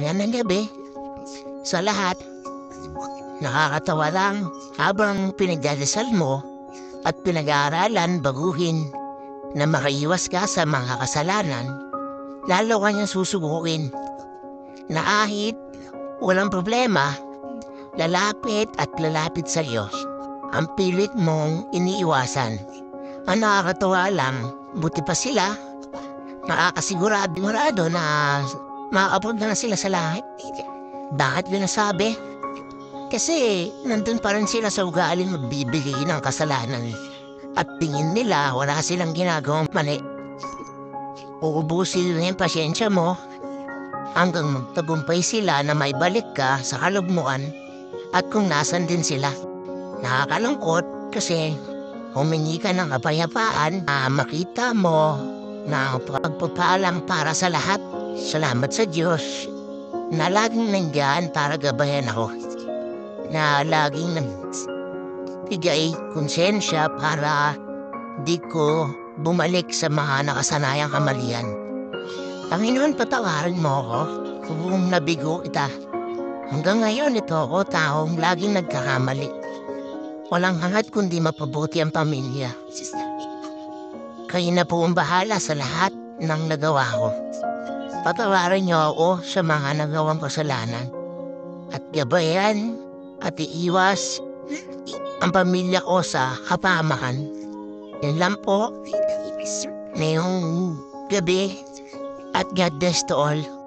Ayan ng gabi. Sa lahat, nakakatawa lang habang pinagdadasal mo at pinag-aaralan baguhin na makaiwas ka sa mga kasalanan, lalo ka niyang susuguin na kahit walang problema, lalapit sa iyo. Ang pilit mong iniiwasan. Ang nakakatawa lang, buti pa sila, nakakasigurado na makakapunta na sila sa langit. Bakit ko nasabi? Kasi nandun pa rin sila sa ugaling magbibigay ng kasalanan. At tingin nila wala silang ginagawang mali. Uubusin na yung pasyensya mo hanggang magtagumpay sila na may balik ka sa kalugmuan at kung nasan din sila. Nakakalungkot kasi humingi ka ng kapayapaan na makita mo na pagpapalang para sa lahat. Salamat sa Diyos na laging nandiyan para gabayan ako. Na laging bigay konsensya para di ko bumalik sa mga nakasanayang kamalian. Panginoon, patawarin mo ako kung nabigo kita. Hanggang ngayon ito ako taong laging nagkakamali. Walang hangat kundi mapabuti ang pamilya. Kayo na po ang bahala sa lahat ng nagawa ko. Patawarin niyo ako sa mga nagawang kasalanan. At gabayan at iiwas ang pamilya ko sa kapamakan. Yan lang po. Ngayong gabi at God bless to all.